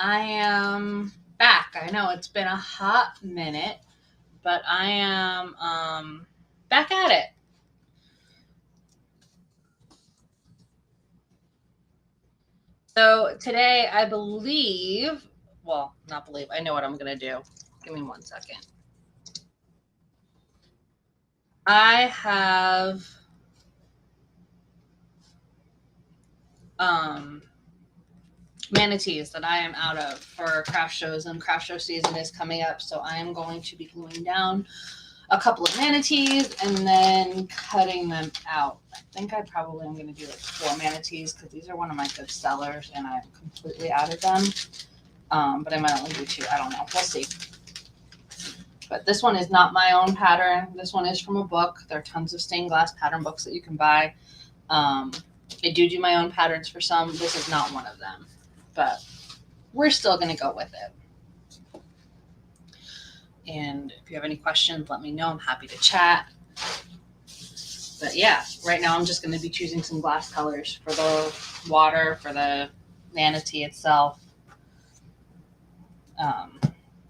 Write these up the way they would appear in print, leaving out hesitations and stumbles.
I am back. I know it's been a hot minute, but I am back at it. So today, I believe, well, not believe, I know what I'm going to do. Give me 1 second. I have um, manatees that I am out of for craft shows, and craft show season is coming up. So I am going to be gluing down a couple of manatees and then cutting them out. I think I probably am going to do like 4 manatees because these are one of my good sellers and I'm completely out of them. But I might only do 2. I don't know. We'll see. But this one is not my own pattern. This one is from a book. There are tons of stained glass pattern books that you can buy. I do my own patterns for some. This is not one of them. But we're still going to go with it. And if you have any questions, let me know. I'm happy to chat. But yeah, right now I'm just going to be choosing some glass colors for the water, for the manatee itself.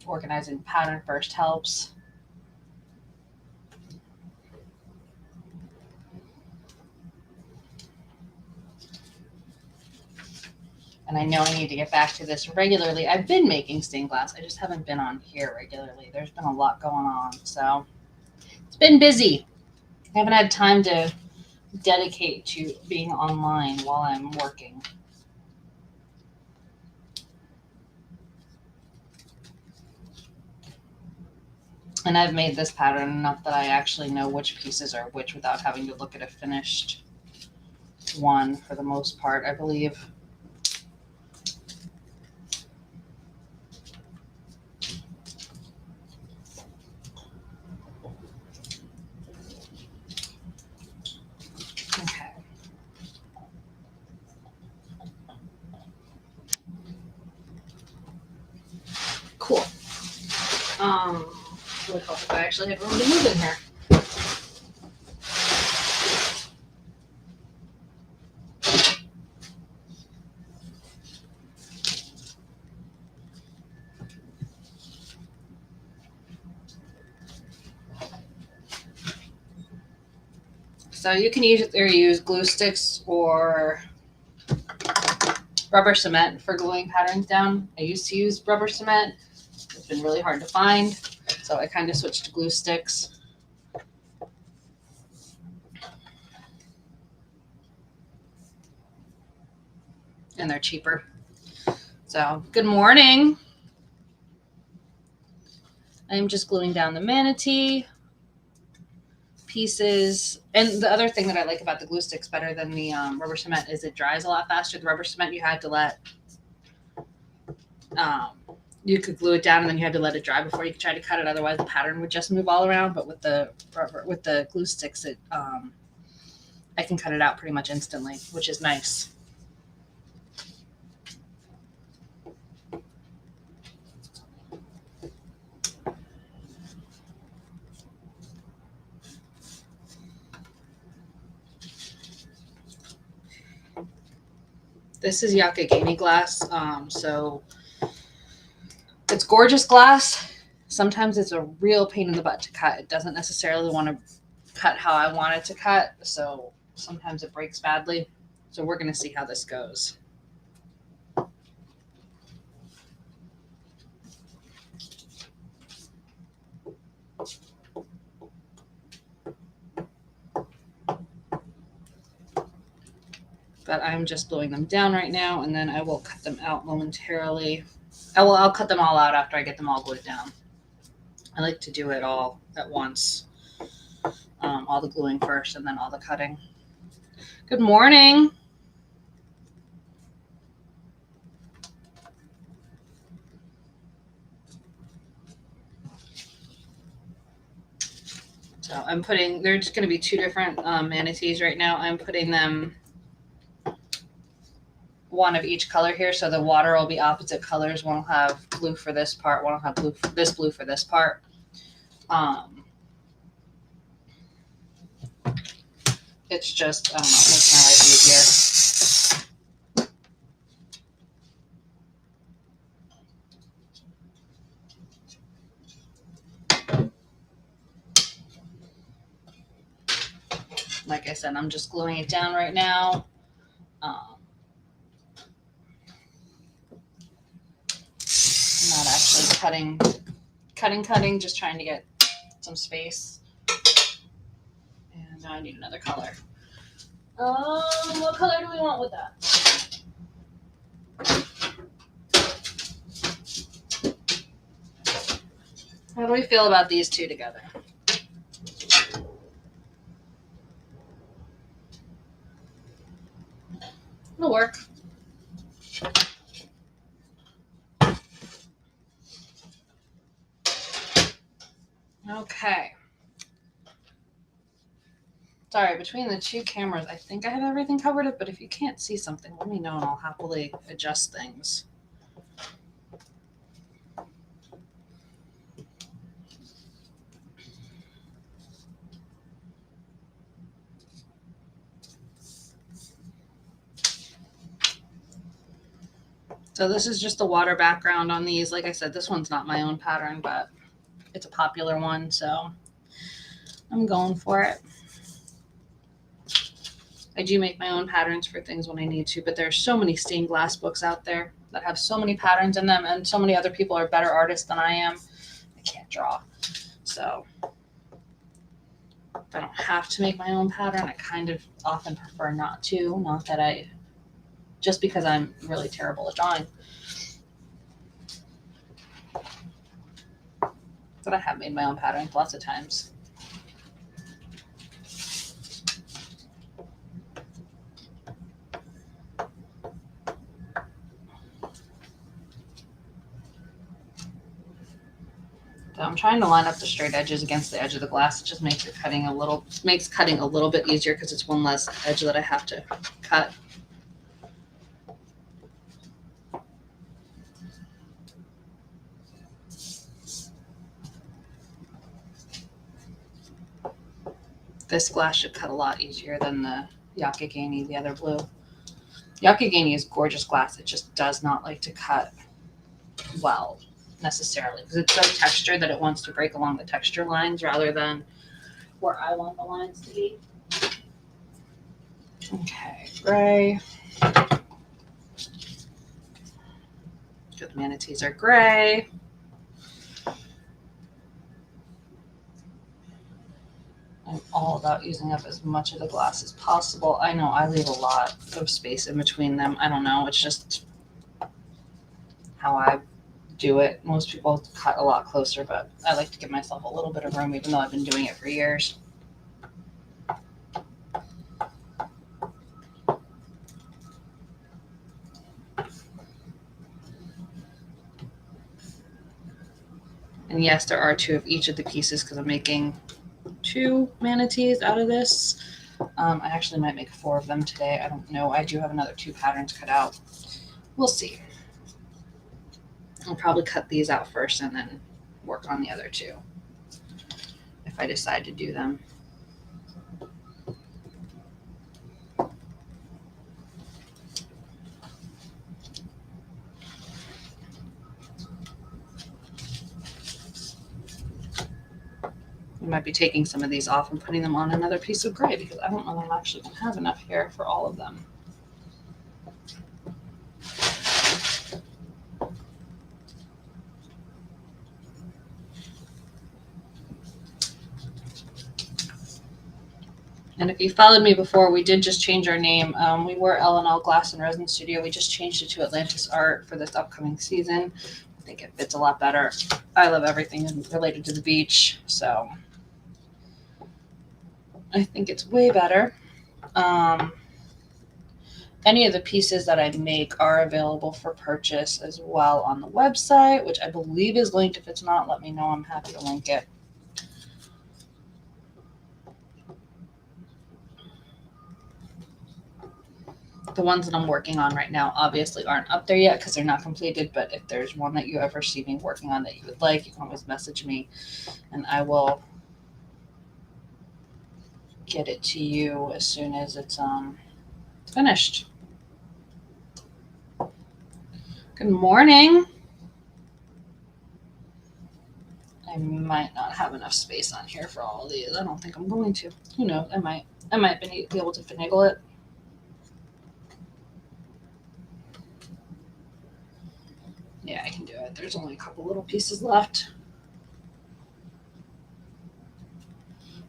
Organizing the pattern first helps. And I know I need to get back to this regularly. I've been making stained glass. I just haven't been on here regularly. There's been a lot going on. So it's been busy. I haven't had time to dedicate to being online while I'm working. And I've made this pattern enough that I actually know which pieces are which without having to look at a finished one for the most part, I believe. Okay. Cool. Would help if I actually have room to move in here. So you can either use glue sticks or rubber cement for gluing patterns down. I used to use rubber cement. It's been really hard to find, so I kind of switched to glue sticks. And they're cheaper. So, good morning. I'm just gluing down the manatee pieces. And the other thing that I like about the glue sticks better than the rubber cement is it dries a lot faster. The rubber cement you had to let you could glue it down and then you had to let it dry before you could try to cut it. Otherwise, the pattern would just move all around. But with the glue sticks, I can cut it out pretty much instantly, which is nice. This is Yakagami glass, so it's gorgeous glass. Sometimes it's a real pain in the butt to cut. It doesn't necessarily want to cut how I want it to cut, so sometimes it breaks badly. So we're going to see how this goes. But I'm just blowing them down right now, and then I will cut them out momentarily. I'll cut them all out after I get them all glued down. I like to do it all at once. All the gluing first and then all the cutting. Good morning. So I'm putting, there's going to be 2 different manatees right now. I'm putting them one of each color here. So the water will be opposite colors. One will have blue for this part. One will have blue for this part. It's just, I don't know, it makes my life easier. Like I said, I'm just gluing it down right now. Not actually cutting, just trying to get some space. And now I need another color. What color do we want with that? How do we feel about these two together? It'll work. Okay. Sorry, between the two cameras, I think I have everything covered up, but if you can't see something, let me know and I'll happily adjust things. So this is just the water background on these. Like I said, this one's not my own pattern, but it's a popular one, so I'm going for it. I do make my own patterns for things when I need to, but there's so many stained glass books out there that have so many patterns in them, and so many other people are better artists than I am. I can't draw. So if I don't have to make my own pattern, I kind of often prefer not to. Not that I, just because I'm really terrible at drawing. But I have made my own patterns lots of times. So I'm trying to line up the straight edges against the edge of the glass. It just makes cutting a little bit easier because it's one less edge that I have to cut. This glass should cut a lot easier than the Yakagani, the other blue. Yakagani is gorgeous glass. It just does not like to cut well necessarily because it's so textured that it wants to break along the texture lines rather than where I want the lines to be. Okay, gray. Good, manatees are gray. I'm all about using up as much of the glass as possible. I know I leave a lot of space in between them. I don't know. It's just how I do it. Most people cut a lot closer, but I like to give myself a little bit of room, even though I've been doing it for years. And yes, there are two of each of the pieces because I'm making 2 manatees out of this. I actually might make 4 of them today. I don't know. I do have another 2 patterns cut out. We'll see. I'll probably cut these out first and then work on the other 2 if I decide to do them. I might be taking some of these off and putting them on another piece of gray because I don't know that I'm actually going to have enough here for all of them. And if you followed me before, we did just change our name. We were L&L Glass and Resin Studio. We just changed it to Atlantis Art for this upcoming season. I think it fits a lot better. I love everything related to the beach, so I think it's way better. Any of the pieces that I make are available for purchase as well on the website, which I believe is linked. If it's not, let me know. I'm happy to link it. The ones that I'm working on right now obviously aren't up there yet because they're not completed, but if there's one that you ever see me working on that you would like, you can always message me and I will get it to you as soon as it's finished. Good morning. I might not have enough space on here for all of these. I don't think I'm going to. Who knows? I might be able to finagle it. Yeah, I can do it. There's only a couple little pieces left.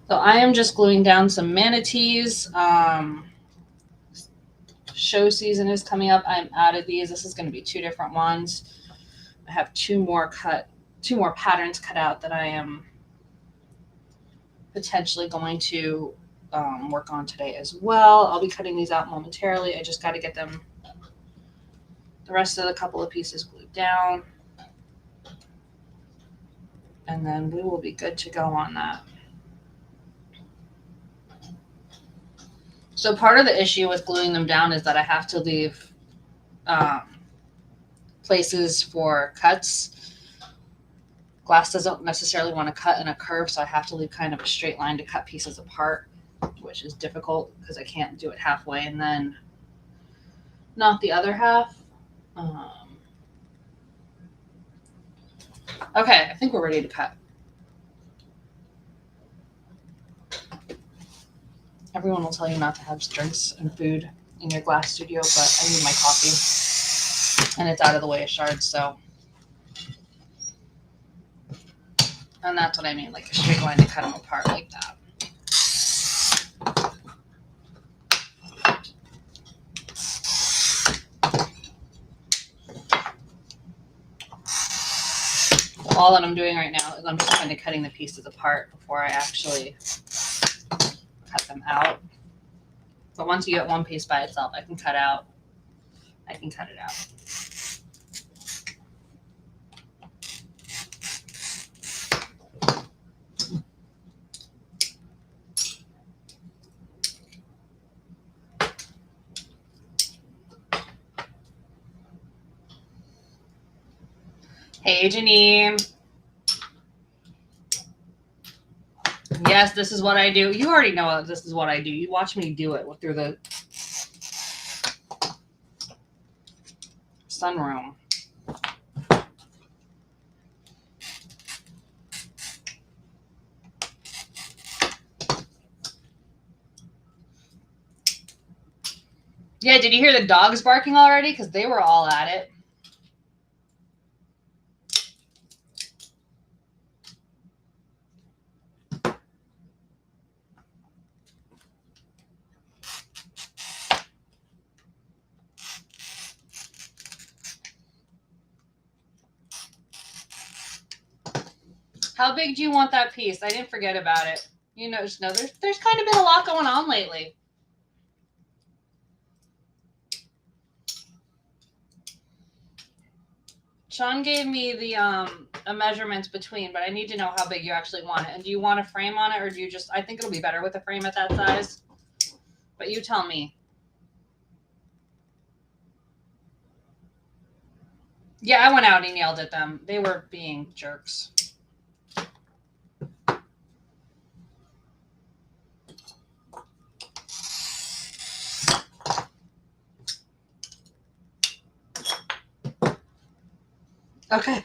So I am just gluing down some manatees. Show season is coming up. I'm out of these. This is going to be 2 different ones. I have 2 more patterns cut out that I am potentially going to work on today as well. I'll be cutting these out momentarily. I just got to get them, the rest of the couple of pieces glued down. And then we will be good to go on that. So part of the issue with gluing them down is that I have to leave places for cuts. Glass doesn't necessarily want to cut in a curve, so I have to leave kind of a straight line to cut pieces apart, which is difficult because I can't do it halfway and then not the other half. Okay, I think we're ready to cut. Everyone will tell you not to have drinks and food in your glass studio, but I need my coffee and it's out of the way of shards, so. And that's what I mean, like a straight line to cut them apart like that. All that I'm doing right now is I'm just kind of cutting the pieces apart before I actually cut them out. But once you get one piece by itself, I can cut it out. Hey, Janine. Yes, this is what I do. You already know this is what I do. You watch me do it through the sunroom. Yeah, did you hear the dogs barking already? Because they were all at it. How big do you want that piece? I didn't forget about it. You know, just know there's kind of been a lot going on lately. Sean gave me the measurements between, but I need to know how big you actually want it. And do you want a frame on it, or do you just? I think it'll be better with a frame at that size. But you tell me. Yeah, I went out and yelled at them. They were being jerks. Okay.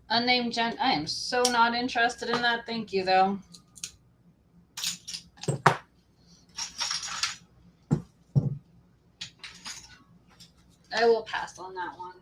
Unnamed Jen. I am so not interested in that. Thank you, though. I will pass on that one.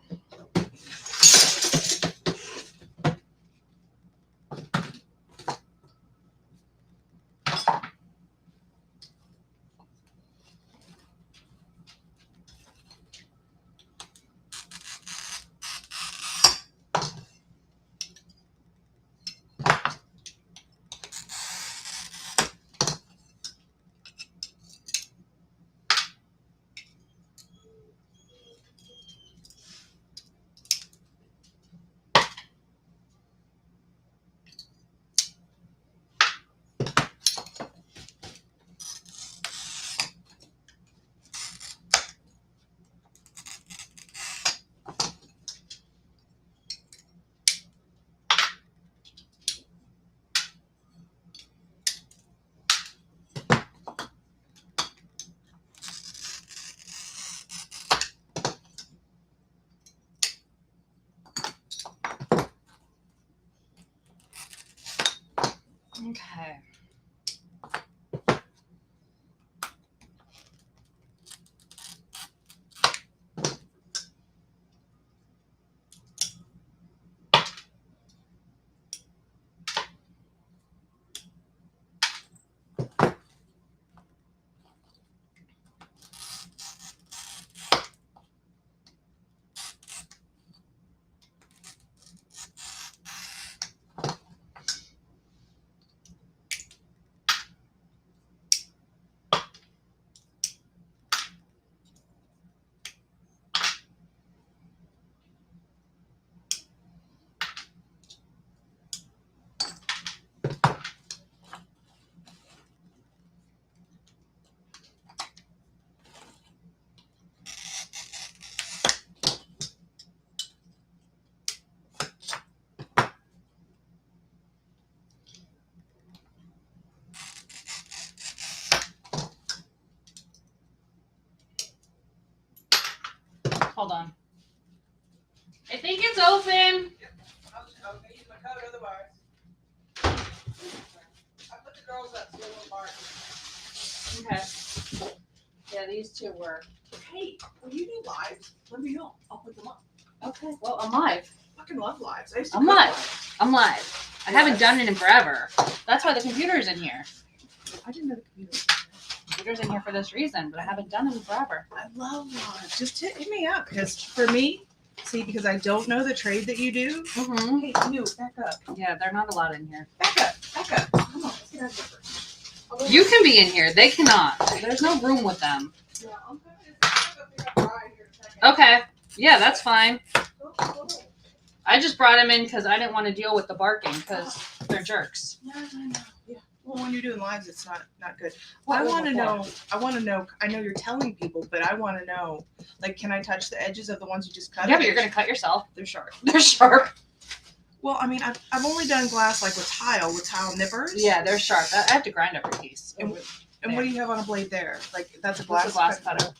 Hold on. I think it's open. I'll use my code otherwise. I put the girls up so they won't bark. Okay. Yeah, these two were. Hey, when you do lives, let me know. I'll put them up. Okay. Well, I'm live. I fucking love lives. I used to I'm cook live. lives. I'm live. I haven't done it in forever. That's why the computer's in here. I didn't know the computer. The computer's in here for this reason, but I haven't done it in forever. I love lives. Just hit me up because for me, see, because I don't know the trade that you do. Mm-hmm. Hey, you back up. Yeah, they're not allowed in here. Back up. Back up. Come on, let's get out of here first. I'll go You can be in here. They cannot. There's no room with them. Yeah, I'm coming. I'm gonna pick up Ryan here in a second. Okay. Yeah, that's fine. Go. I just brought him in because I didn't want to deal with the barking because they're jerks. No. Yeah. Well, when you're doing lives, it's not good. What I was want to before? know. I know you're telling people, but I want to know. Like, can I touch the edges of the ones you just cut? Yeah, but you're gonna cut yourself. They're sharp. They're sharp. Well, I mean, I've only done glass like with tile nippers. Yeah, they're sharp. I have to grind every piece. And what do you have on a blade there? Like that's a glass Glass cutter.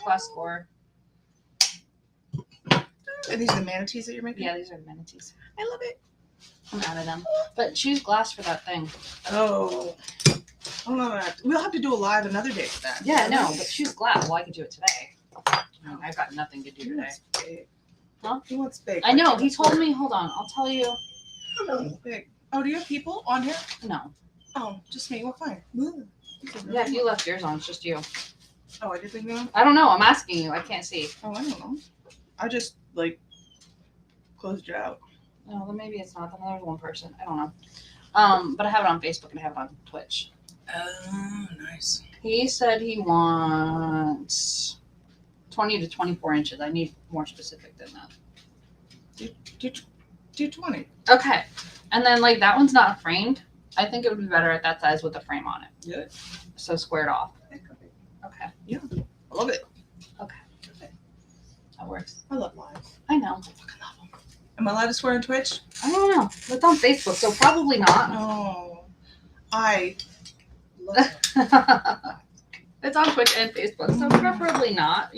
Glass score. And these are the manatees that you're making? Yeah, these are manatees. I love it. I'm out of them. But choose glass for that thing. Oh. I don't know that. We'll have to do a live another day for that. Yeah, no, but choose glass. Well, I could do it today. I mean, I've got nothing to do He today. wants big. Huh? He wants big. I know. He told me. Hold on. I'll tell you. Big. Oh, do you have people on here? No. Oh, just me. Well, fine. Yeah, if you left yours on, it's just you. Oh, I did think that? I don't know. I'm asking you. I can't see. Oh, I don't know. I just, closed it out. No, then maybe it's not. Then there's one person. I don't know. But I have it on Facebook and I have it on Twitch. Oh, nice. He said he wants 20 to 24 inches. I need more specific than that. Do 20. Okay. And then, that one's not framed. I think it would be better at that size with a frame on it. Yeah. So squared off. Okay. I love it. That works. I love lives. I know. I fucking love them. Am I allowed to swear on Twitch? I don't know. It's on Facebook, so probably not. No. I love it. It's on Twitch and Facebook, so preferably not,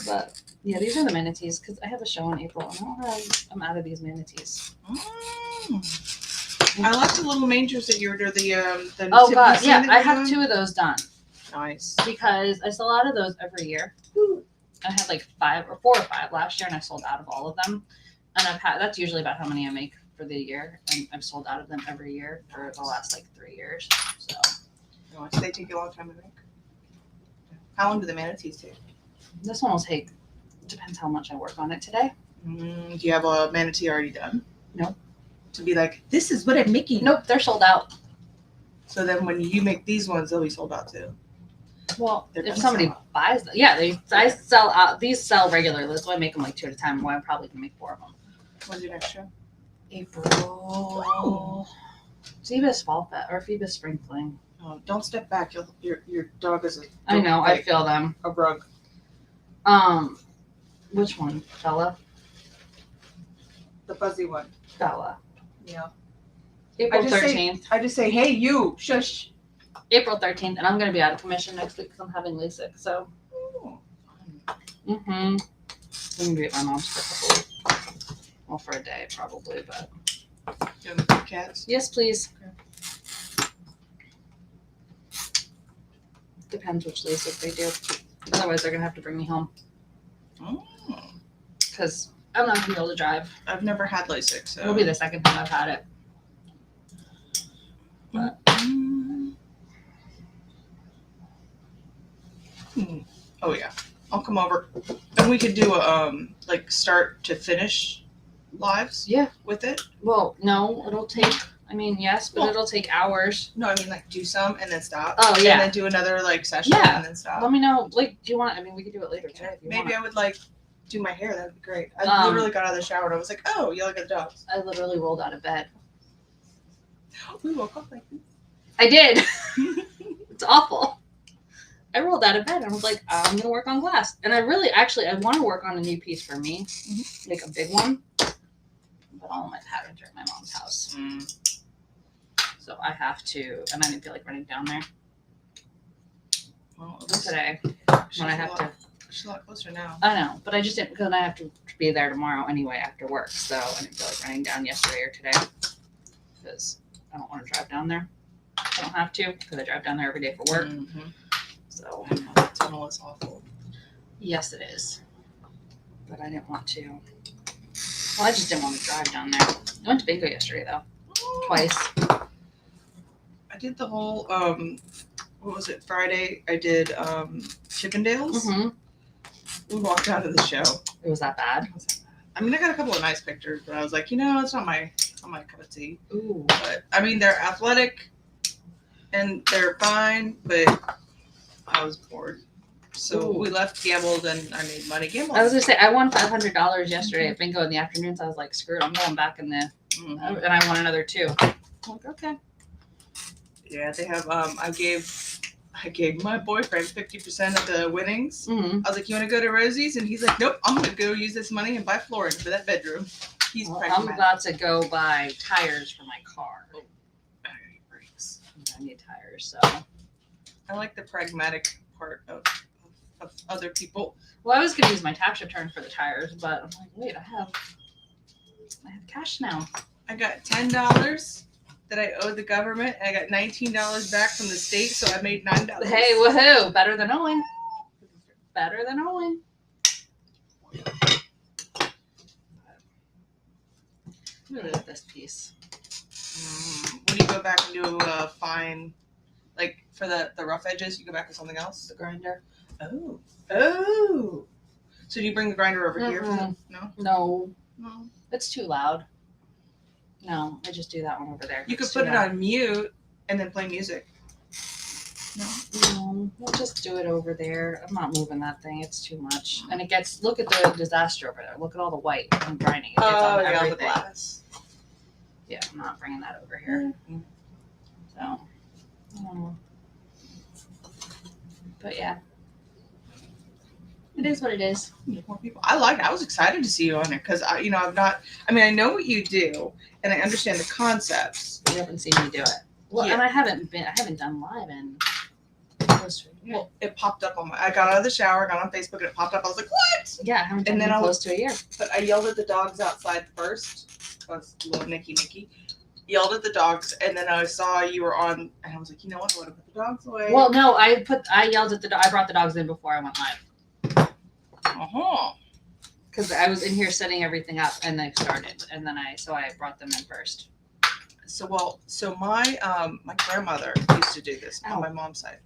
But yeah, these are the manatees because I have a show in April and I'm out of these manatees. I like the little mangers that you ordered. The Oh god, Tiffany yeah, that I you're have doing. 2 of those done Nice. because I sell out of those every year. I had 5 or 4 or 5 last year and I sold out of all of them. And that's usually about how many I make for the year. And I've sold out of them every year for the last 3 years. So Nice. They take you a long time to make. How long do the manatees take? this one will take, depends how much I work on it today. Do you have a manatee already done? No. To be like, this is what I'm making. Nope, they're sold out. So then when you make these ones, they'll be sold out too. Well, They're if gonna somebody sell out. buys them, yeah, I sell out. These sell regularly. That's why I make them 2 at a time. Why I'm probably gonna make 4 of them. When's your next show? April. Oh. Phoebus Fall Fest or Phoebus Spring Fling. Oh, don't step back. Your dog is I know. I feel them. a rug. Which one? Bella. The fuzzy one. Bella. Yeah. April I just say- 13th. I just say, hey, you, shush. April 13th, and I'm gonna be out of commission next week because I'm having LASIK. So. Oh. Mm-hmm. I'm gonna be at my mom's for a couple weeks. Well, for a day probably, but. Do you have any cats? Yes, please. Okay. Depends which LASIK they do. Otherwise, they're gonna have to bring me home Oh. because I'm not gonna be able to drive. I've never had LASIK, so. It'll be the second time I've had it. Oh yeah, I'll come over, and we could do a start to finish lives. Yeah. With it. Well, no, it'll take. I mean, yes, but Well- it'll take hours. No, I mean do some and then stop. Oh, And yeah. then do another session Yeah. and then stop. Let me know. Do you want? I mean, we could do it later today if you Maybe want. I would do my hair. That'd be great. I literally got out of the shower and I was like, oh, you look at the dogs. I literally rolled out of bed. We woke up like this. I did. It's awful. I rolled out of bed and I was like, I'm gonna work on glass, and I want to work on a new piece for me, like a big one. But all my patterns are at my mom's house, so I have to, and I didn't feel like running down there Well, at least today she's when I have to She's a lot closer now. I know, but I just didn't because I have to be there tomorrow anyway after work, so I didn't feel like running down yesterday or today because I don't want to drive down there. I don't have to because I drive down there every day for work. Mhm. So I know, that tunnel is awful. yes, it is, but I didn't want to. Well, I just didn't want to drive down there. I went to bingo yesterday though, twice. I did the whole what was it, Friday? I did Chippendales. Mm-hmm. We walked out of the show. It was that bad. I mean, I got a couple of nice pictures, but I was like, it's not my cup of tea. Ooh. But I mean, they're athletic and they're fine, but I was bored. So Ooh. we left, gambled, and I made money gambling. I was gonna say I won $500 yesterday at bingo in the afternoons. I was like, screw it, I'm going back in the, Mhm. and I won another $2. I'm like, okay. Yeah, they have. I gave my boyfriend 50% of the winnings. Mm-hmm. I was like, "You want to go to Rosie's?" And he's like, "Nope, I'm gonna go use this money and buy flooring for that bedroom." He's Well, I'm pragmatic. about to go buy tires for my car. I need brakes. I need tires, so. I like the pragmatic part of other people. Well, I was gonna use my tax return for the tires, but I'm like, wait, I have cash now. I got $10 that I owed the government, and I got $19 back from the state, so I made $9. Hey, woohoo! Better than owing. Better than owing. Look at this piece. When you go back and do a fine, like for the rough edges, you go back with something else. The grinder. Oh. So do you bring the grinder over here? Mm-mm. No. No, it's too loud. No, I just do that one over there. You could It's put too it loud. on mute and then play music. No. No, we'll just do it over there. I'm not moving that thing. It's too much. And it gets, look at the disaster over there. Look at all the white and grinding. It gets on the everything. glass. Yeah, I'm not bringing that over here. So, I don't know. But yeah. It is what it is. Need more people. I like it. I was excited to see you on it because I know what you do and I understand the concepts. You haven't seen me do it. Well, Yeah. and I haven't done live in close to a year. Well, it popped up I got out of the shower, got on Facebook, and it popped up. I was like, what? Yeah, I haven't done And then it in I close to a year. But I yelled at the dogs outside first. That's little Nikki. Yelled at the dogs, and then I saw you were on, and I was like, you know what? I want to put the dogs away. Well, no, I yelled at I brought the dogs in before I went live. Because I was in here setting everything up and they started, and then I brought them in first. So my my grandmother used to do this Ow. on my mom's side.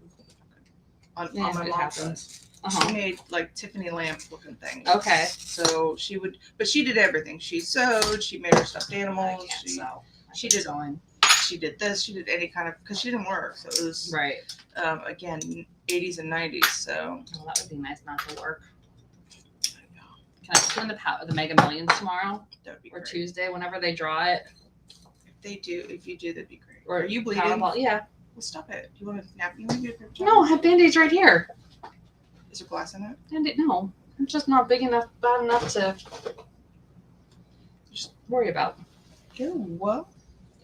On Yeah, my it mom's side. happens. She made like Tiffany lamp looking things. Okay. So she did everything. She sewed. She made her stuffed I animals. can't sew. She did sewing. She did this. She did any kind of because she didn't work. So it was Right. again 80s and 90s. So Well, that would be nice not to work. Can I put you in the Mega Millions tomorrow that would be or great. Tuesday, whenever they draw it? If you do, that'd be great. Or Are you bleeding? Powerball? Yeah. Well, stop it. Do you want to nap? You want to get a No, I have Band-Aids right here. Is there glass in it? No, I'm just not bad enough to just worry about. Ew, what?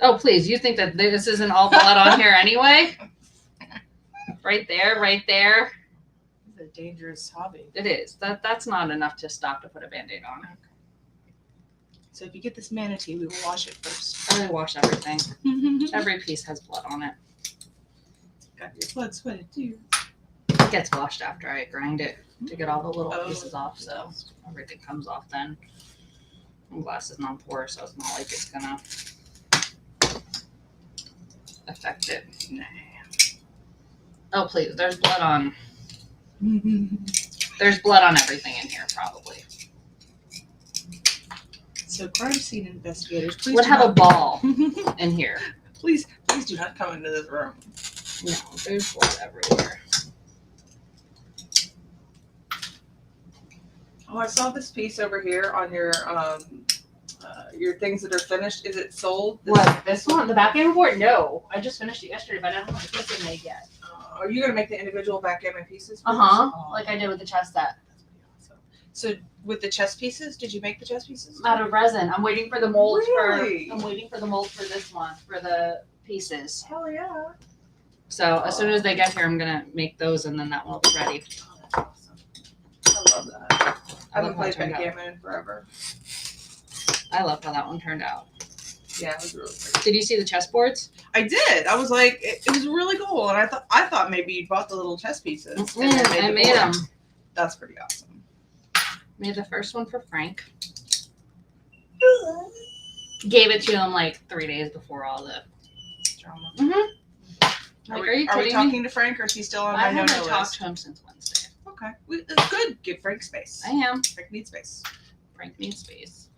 Oh, please. You think that this isn't all blood on here anyway? Right there, right there. It's a dangerous hobby. It is. That's not enough to stop to put a Band-Aid on. So if you get this manatee, we will wash it first. I wash everything. Every piece has blood on it. Got your blood sweated too. It gets washed after I grind it to get all the little Oh. pieces off, so everything comes off then. And glass is non-porous, so it's not like it's gonna affect it. Nah. Oh please, there's blood on. There's blood on everything in here, probably. So crime scene investigators, please Would do have a not- ball in here. please do not come into this room. No, there's blood everywhere. Oh, I saw this piece over here on your things that are finished. Is it sold? What, this one? The backgammon board? No. I just finished it yesterday, but I don't have the piece made yet. Are you gonna make the individual backgammon pieces? for Uh-huh. this? Like I did with the chess set. That's pretty awesome. So with the chess pieces, did you make the chess pieces? Out of resin. I'm waiting for the mold Really? I'm waiting for the mold for this one, for the pieces. Hell yeah. So as soon as they get here, I'm gonna make those and then that one will be ready. Oh, that's awesome. I I haven't love how it played turned out. backgammon in forever. I love how that one turned out. Yeah, it was really pretty. Did you see the chessboards? I did. I was like, it was really cool, and I thought maybe you bought the little chess pieces. And then I the made them. board. That's pretty awesome. Made the first one for Frank. Gave it to him like 3 days before all the Drama. Mm-hmm. Are Like, we, are you are we kidding me? talking to Frank, or is he still on I my haven't no-no talked list? to him since Wednesday. Okay, it's good. Give Frank space. I am. Frank needs space. Frank needs space.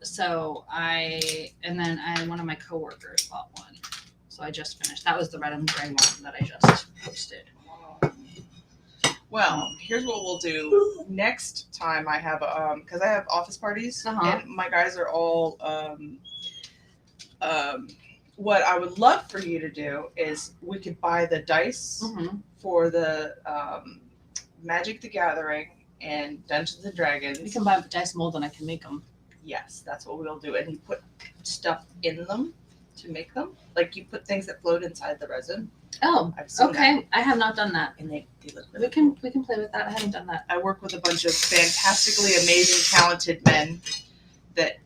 So one of my coworkers bought one. So I just finished. That was the red and gray one that I just posted. Well, here's what we'll do. Next time I have because I have office parties Uh-huh. and my guys are all what I would love for you to do is we could buy the dice Mm-hmm. for the Magic the Gathering and Dungeons and You Dragons. can buy the dice mold and I can make them. Yes, that's what we'll do. And you put stuff in them to make them. Like you put things that float inside the resin. Oh, I've seen that. okay. I have not done that. And they look We really can play with that. I haven't done that. I work with a bunch of fantastically amazing, talented men that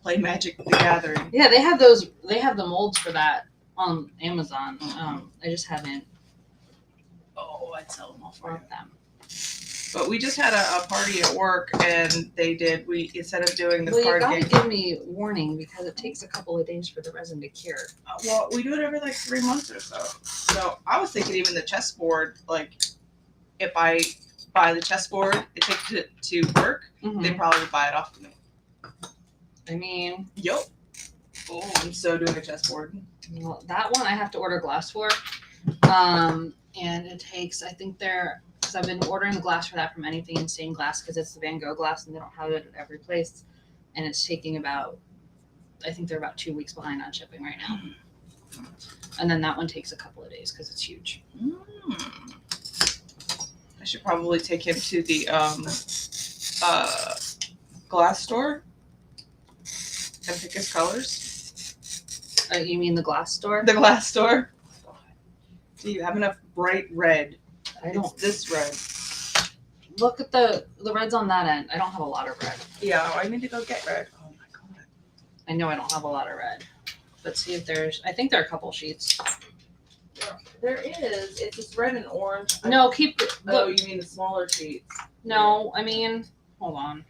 play Magic the Gathering. Yeah, they have those. They have the molds for that on Amazon. I just haven't Oh, I'd sell them all for you. bought them. But we just had a party at work, and we instead of doing the Well, you card gotta game. give me warning because it takes a couple of days for the resin to cure. Well, we do it every like 3 months or so. So I was thinking even the chessboard, like if I buy the chessboard and take it to work, they probably would buy it off of me. I mean, Yep. Oh, I'm so doing a chessboard. well, that one I have to order glass for. And it takes, I think because I've been ordering the glass for that from Anything in Stained Glass because it's the Van Gogh glass and they don't have it at every place. And it's taking I think they're about 2 weeks behind on shipping right now. And then that one takes a couple of days because it's huge. I should probably take him to the glass store and pick his colors. You mean the glass store? The glass store. Do you have enough bright red? I It's don't. this red. Look at the reds on that end. I don't have a lot of red. Yeah, I need to go get red. Oh my god. I know I don't have a lot of red. Let's see if I think there are a couple sheets. There is. It's just red and orange. No, keep. Oh, Look, you mean the smaller sheets? no, I mean, hold on.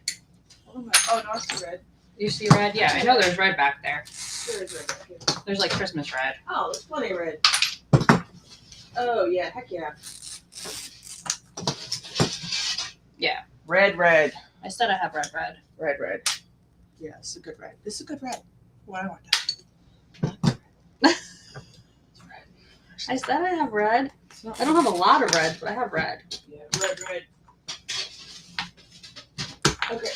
Oh, no, I see red. You see red? Yeah, I know there's red back there. There is red back here. There's like Christmas red. Oh, there's plenty of red. Oh yeah, heck yeah. Yeah. Red. I said I have red. Red. Yeah, it's a good red. This is a good red. Why do I want that? I said I have red. I don't have a lot of red, but I have red. Yeah, red. Okay.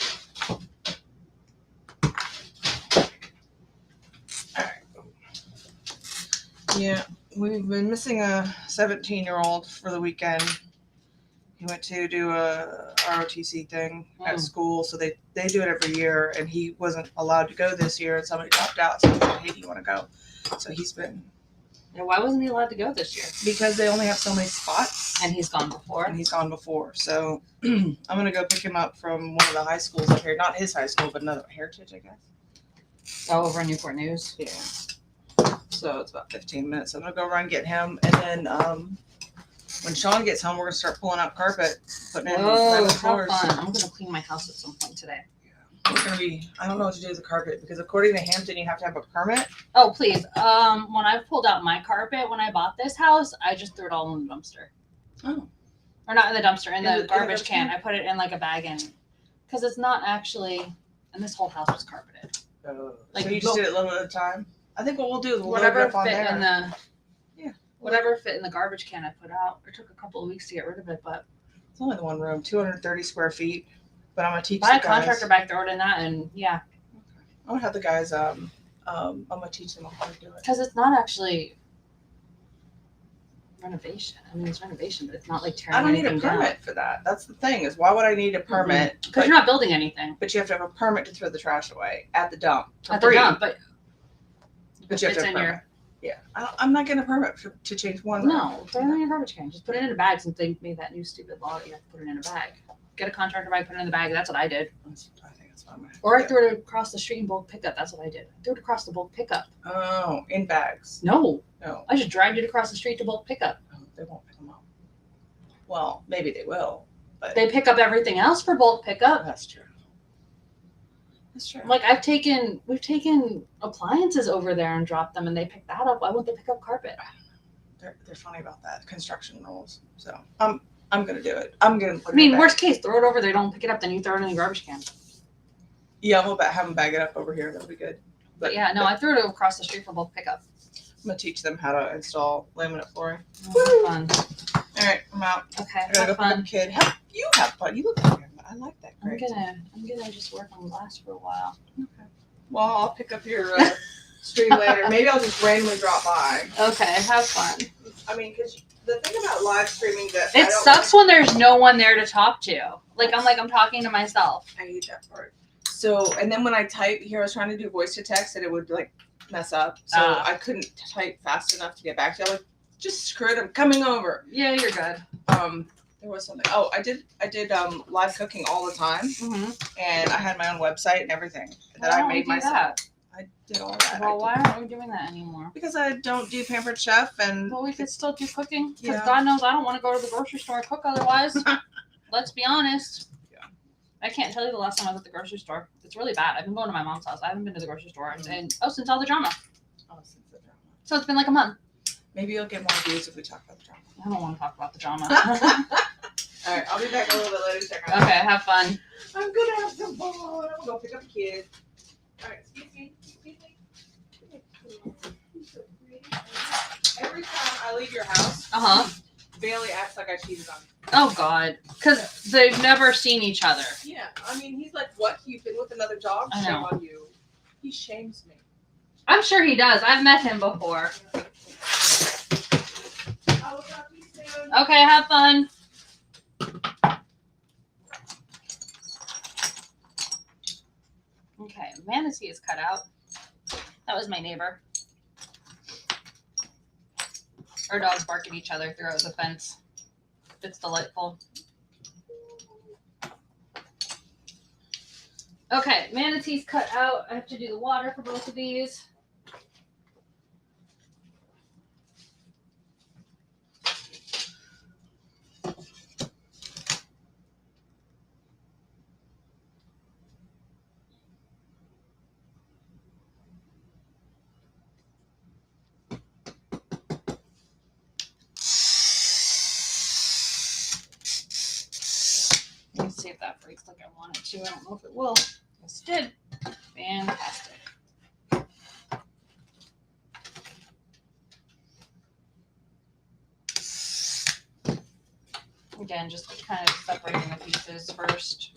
Alright. Yeah, we've been missing a 17-year-old for the weekend. He went to do a ROTC thing at school, so they do it every year, and he wasn't allowed to go this year, and somebody dropped out, so he said, hey, do you want to go? So he's been... And why wasn't he allowed to go this year? Because they only have so many spots. And he's gone before. And he's gone before. So I'm going to go pick him up from one of the high schools up here. Not his high school, but another Heritage, I guess. Oh, over in Newport News. Yeah. So it's about 15 minutes. I'm going to go run and get him. And then when Sean gets home, we're going to start pulling out carpet, putting it in Oh, the how floors. fun. I'm going to clean my house at some point today. It's going to be, I don't know what to do with the carpet because according to Hampton, you have to have a permit. Oh, please. When I pulled out my carpet when I bought this house, I just threw it all in the dumpster. Oh. Or not in the dumpster, in the the garbage garbage can. can? I put it in like a bag because it's not actually, and this whole house was carpeted. Like, So you just did it a little at a time? I think what we'll do is we'll load it Whatever up on fit there. in the, Yeah. whatever fit in the garbage can I put out. It took a couple of weeks to get rid of it, but It's only the one room, 230 square feet. But I'm going to teach buy the a contractor guys. back there in that, and yeah, I'm going to have the guys, I'm going to teach them how to do it. because it's not actually renovation. I mean, it's renovation, but it's not like tearing I don't need a anything down. permit for that. That's the thing is why would I need a permit? Because you're not building anything But you have to have a permit to throw the trash away at the dump. For at free. the dump, but But you have it's to have in a your permit. Yeah, I'm not getting a permit to change one. No, throw it in your garbage can. Just put it in a bag since they made that new stupid law that you have to put it in a bag. Get a contractor bag, put it in the bag. That's what I did. I think that's what I'm gonna Or I do. threw it across the street in bulk pickup. That's what I did. I threw it across the bulk pickup. Oh, in bags. No, No, I just dragged it across the street to bulk pickup. they won't pick them up. Well, maybe they will, but They pick up everything else for bulk pickup. that's true. That's true. Like we've taken appliances over there and dropped them, and they pick that up. Why won't they pick up carpet? They're funny about that construction rules. So I'm gonna do it. I'm gonna put I mean, it in a bag. worst case, throw it over there. Don't pick it up, then you throw it in the garbage can. Yeah, we'll have them bag it up over here. That'll be good. But yeah, no, I threw it across the street for bulk pickup. I'm gonna teach them how to install laminate flooring. Oh, fun. All right, I'm out. Okay, I gotta go have pick up fun. a kid. You have fun. You look like I like that. I'm Great. gonna just work on glass for a while. Well, I'll pick up your stream later. Maybe I'll just randomly drop by. Okay, have fun. I mean, because the thing about live streaming that It sucks when there's no one there to talk to. I'm talking to myself. I hate that part. So, and then when I type here, I was trying to do voice to text and it would like mess up. So I couldn't type fast enough to get back to you. I'm like, just screw it. I'm coming over. Yeah, you're good. There was something. Oh, I did live cooking all the time, Mm-hmm. and I had my own website and everything that I made myself. That? I did all that. Well, why aren't we doing that anymore? Because I don't do Pampered Chef, and Well, we could still do cooking. Because Yeah. God knows I don't want to go to the grocery store and cook otherwise. Let's be honest. Yeah. I can't tell you the last time I was at the grocery store. It's really bad. I've been going to my mom's house. I haven't been to the grocery store since all the drama. since the drama. So it's been like a month. Maybe you'll get more views if we talk about the drama. I don't want to talk about the drama. All right, I'll be back a little bit later to check out. Okay, have fun. I'm gonna have some fun. I'm gonna go pick up a kid. All right, excuse me. Every time I leave your house, Uh-huh. Bailey acts like I cheated on him. Oh, God. Because they've never seen each other. Yeah, I mean, he's like, "What? You've been with another dog? I Shame know. on you." He shames me. I'm sure he does. I've met him before. I will talk to you soon. Okay, have fun. Okay, manatee is cut out. That was my neighbor. Our dogs bark at each other throughout the fence. It's delightful. Okay, manatee's cut out. I have to do the water for both of these. Let's see if that breaks like I want it to. I don't know if it will. Yes, it did. Fantastic. Again, just kind of separating the pieces first.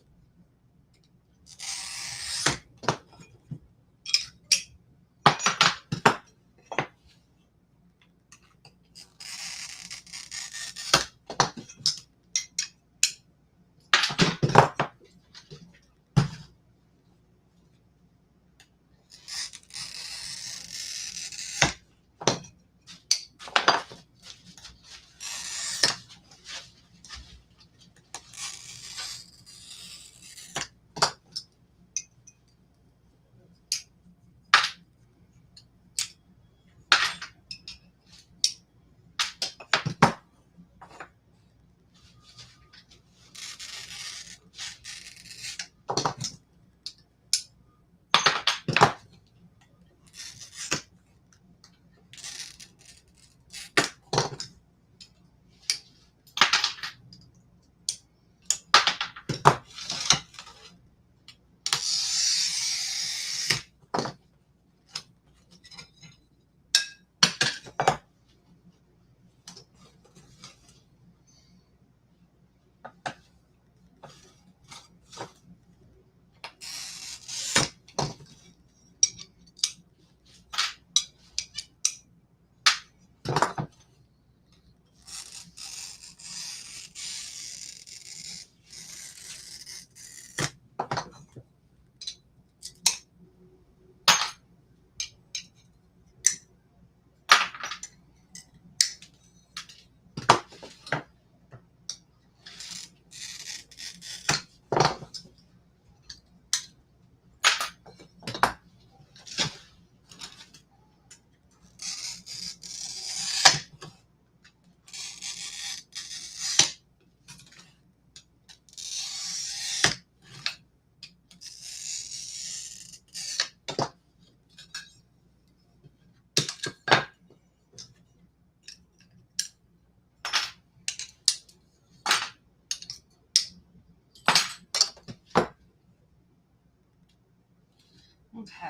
Okay.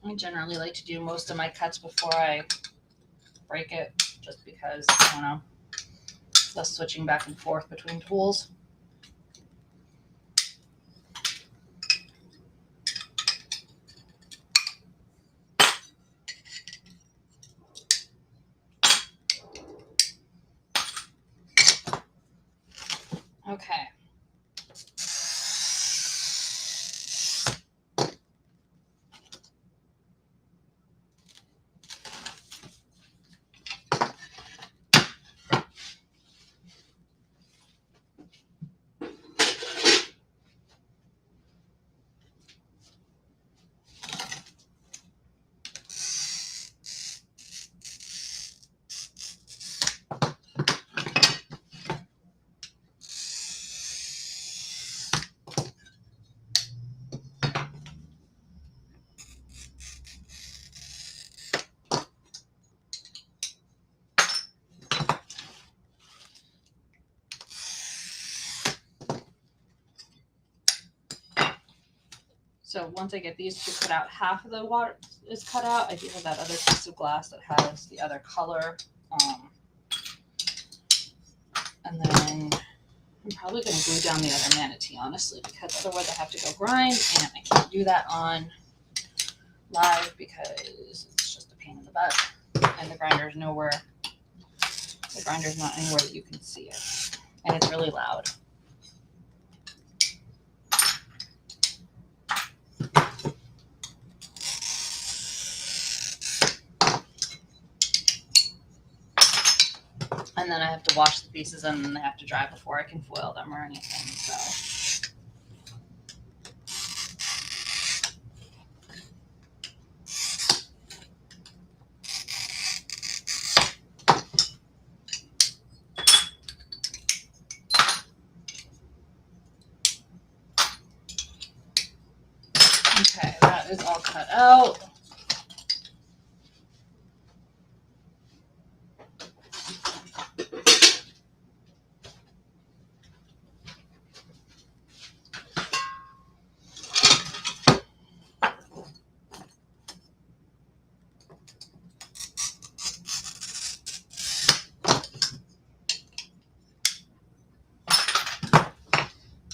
I generally like to do most of my cuts before I break it, just because, I don't know, less switching back and forth between tools. Okay. So once I get these two cut out, half of the water is cut out. I do have that other piece of glass that has the other color. And then I'm probably going to glue down the other manatee, honestly, because otherwise I have to go grind, and I can't do that on live because it's just a pain in the butt. And the grinder's nowhere. The grinder's not anywhere that you can see it. And it's really loud. And then I have to wash the pieces, and then they have to dry before I can foil them or anything. So okay, that is all cut out.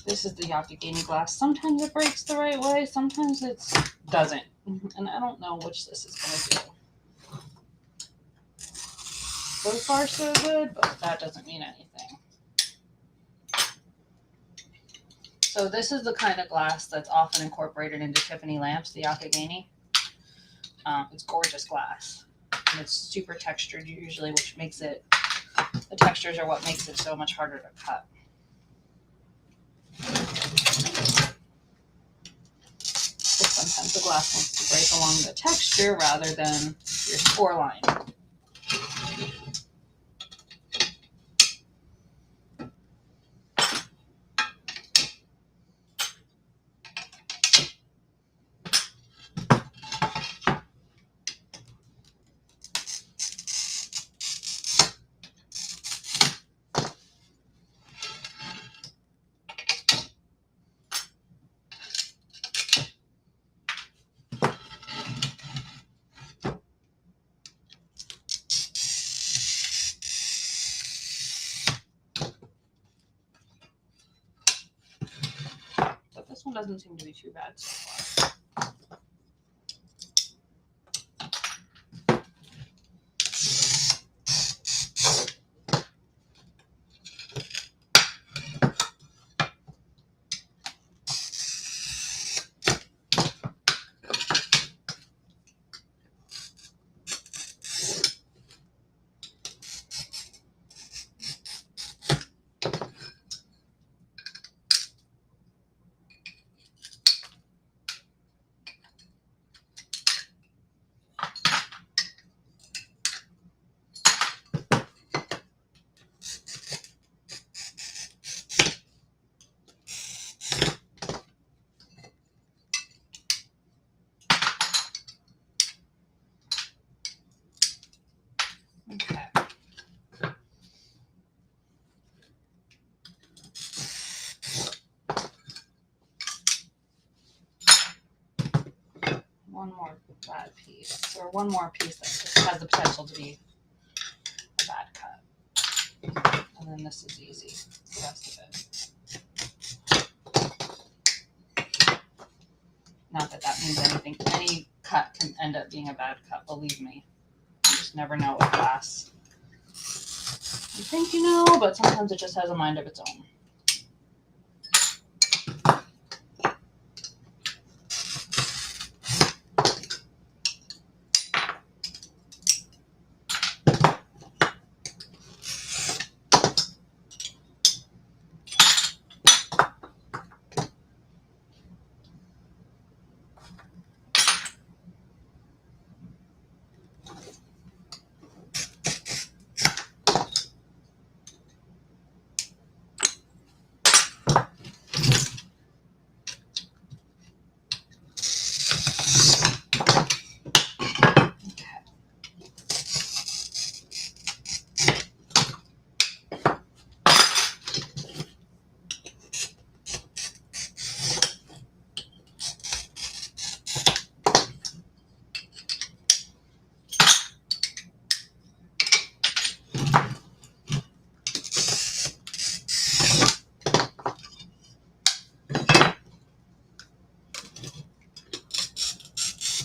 This is the Yakagami glass. Sometimes it breaks the right way, sometimes it doesn't. And I don't know which this is going to do. So far, so good, but that doesn't mean anything. So this is the kind of glass that's often incorporated into Tiffany lamps, the Yakagami. It's gorgeous glass. And it's super textured usually, which makes it, the textures are what makes it so much harder to cut. But sometimes the glass wants to break along the texture rather than your score line. But this one doesn't seem to be too bad so far. one more bad piece, or one more piece that just has the potential to be a bad cut. And then this is easy, the rest of it. Not that that means anything. Any cut can end up being a bad cut, believe me. You just never know with glass. You think you know, but sometimes it just has a mind of its own.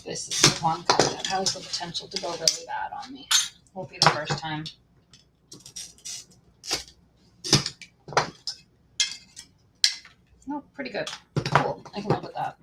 This is the one cut that has the potential to go really bad on me. Won't be the first time. No, pretty good. Cool. I can live with that.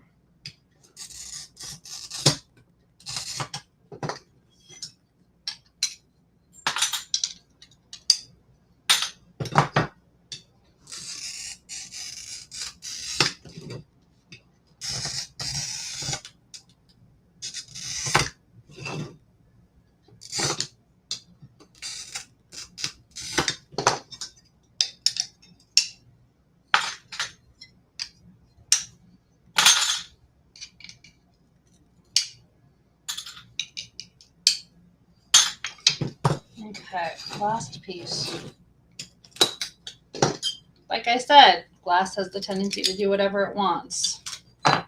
Okay, last piece. Like I said, glass has the tendency to do whatever it wants. I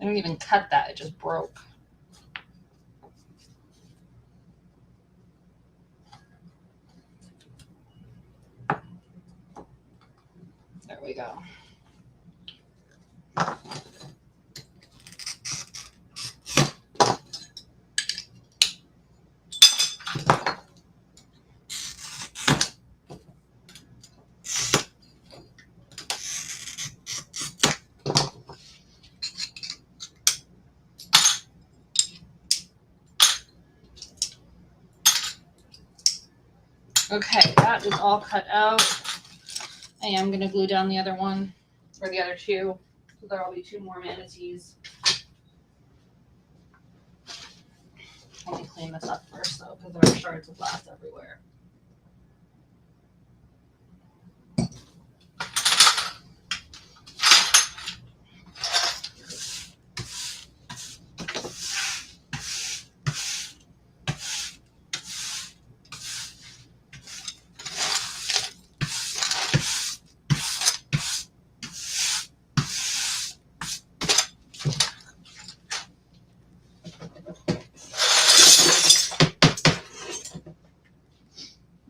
don't even cut that, it just broke. There we go. Okay, that is all cut out. I am going to glue down the other one, or the other two. So there will be two more manatees. Let me clean this up first, though, because there are shards of glass everywhere.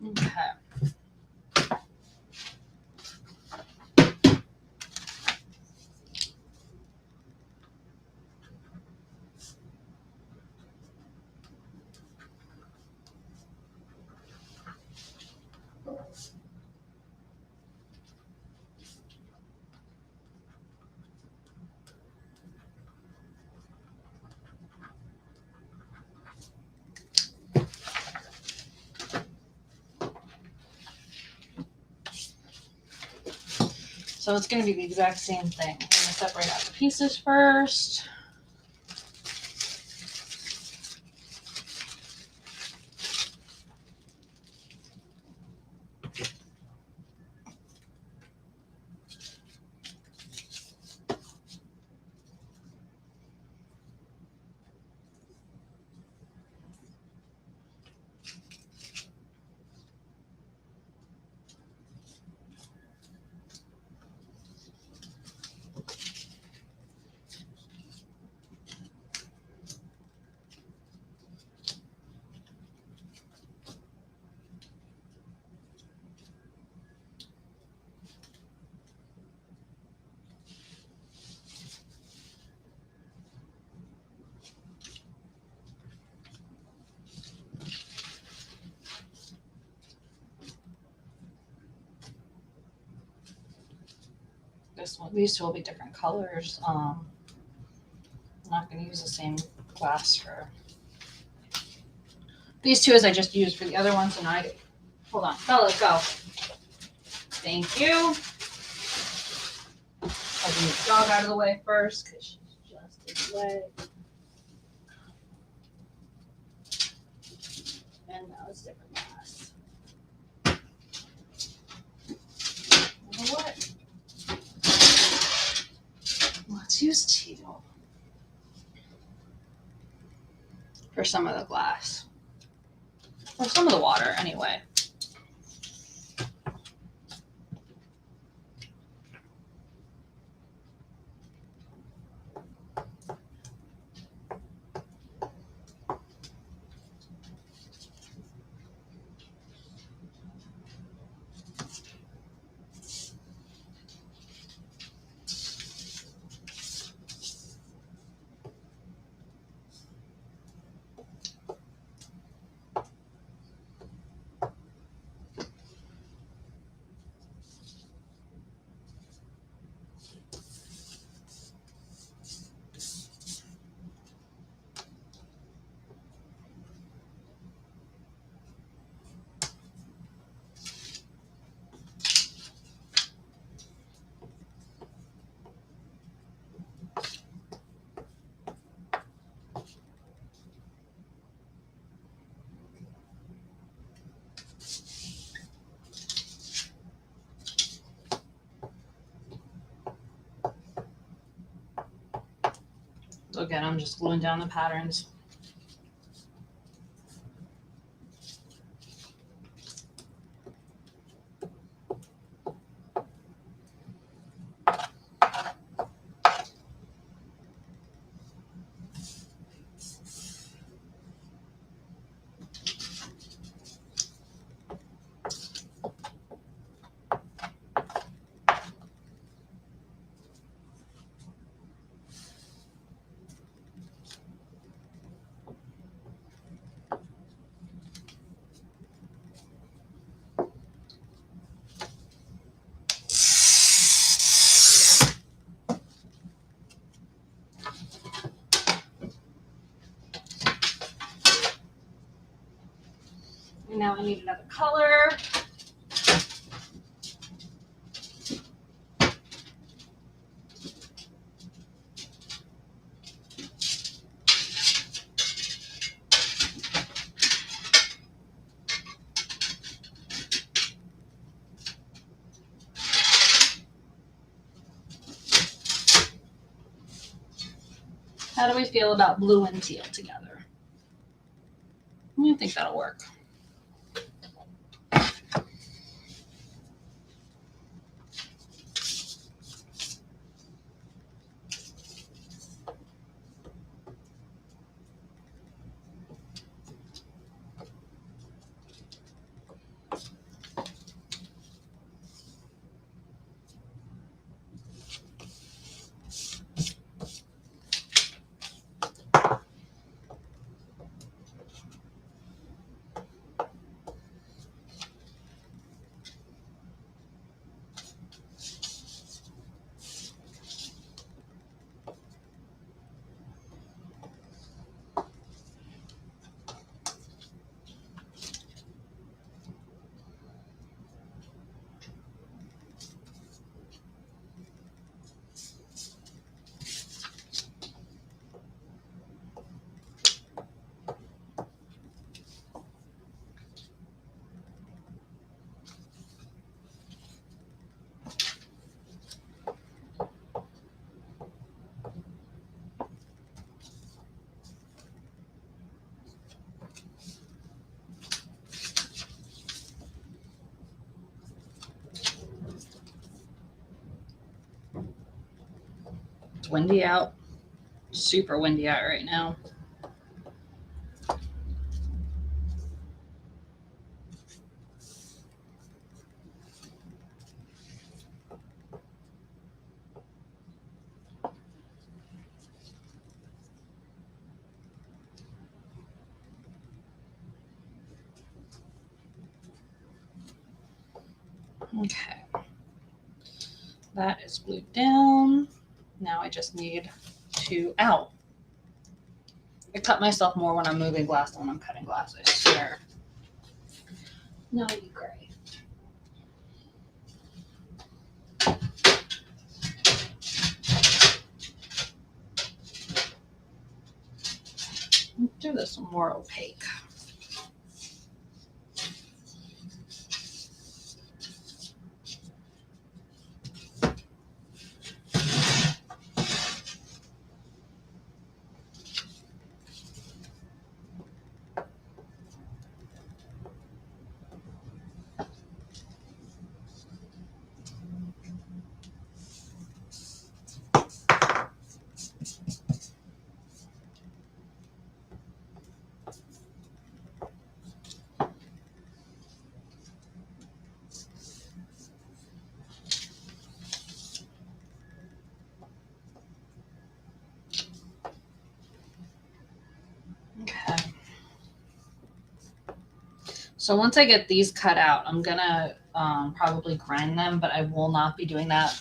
Okay. So it's going to be the exact same thing. I'm going to separate out the pieces first. These two will be different colors. I'm not going to use the same glass for these two as I just used for the other ones. And hold on, Bella, go. Thank you. I'll move the dog out of the way first because she's just in the way. And now it's different glass. You know what? Let's use teal for some of the glass. Or some of the water, anyway. So again, I'm just gluing down the patterns. And now I need another color. How do we feel about blue and teal together? I think that'll work. It's windy out. Super windy out right now. Okay. That is glued down. Now I just need to, ow. I cut myself more when I'm moving glass than when I'm cutting glass, I swear. No, you gray. Let's do this more opaque. Okay. So once I get these cut out, I'm gonna probably grind them, but I will not be doing that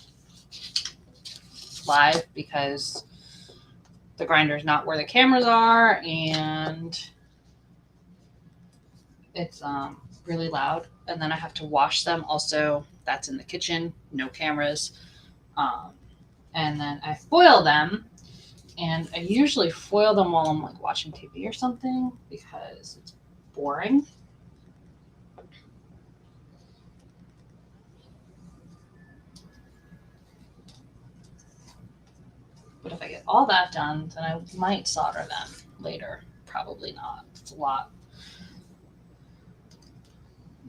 live because the grinder is not where the cameras are and it's really loud. And then I have to wash them. Also, that's in the kitchen, no cameras. And then I foil them, and I usually foil them while I'm like watching TV or something because it's boring. But if I get all that done, then I might solder them later. Probably not. It's a lot.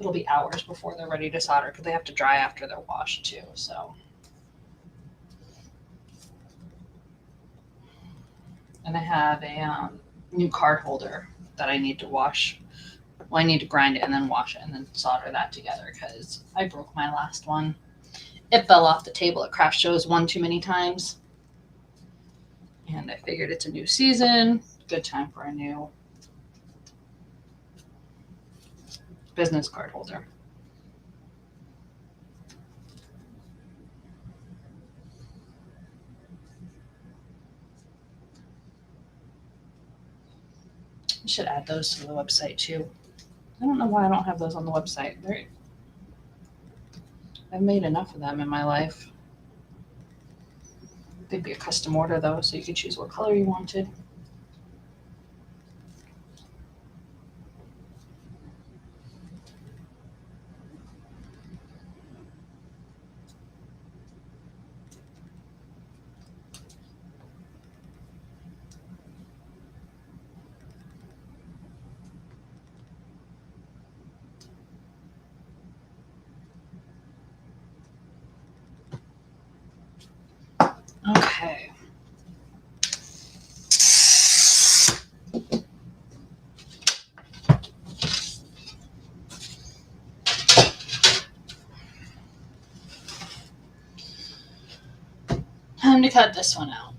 It'll be hours before they're ready to solder because they have to dry after they're washed too. So, and I have a new card holder that I need to wash. Well, I need to grind it and then wash it and then solder that together because I broke my last one. It fell off the table at craft shows one too many times. And I figured it's a new season, good time for a new business card holder. I should add those to the website too. I don't know why I don't have those on the website. I've made enough of them in my life. They'd be a custom order though, so you could choose what color you wanted. Okay. Time to cut this one out.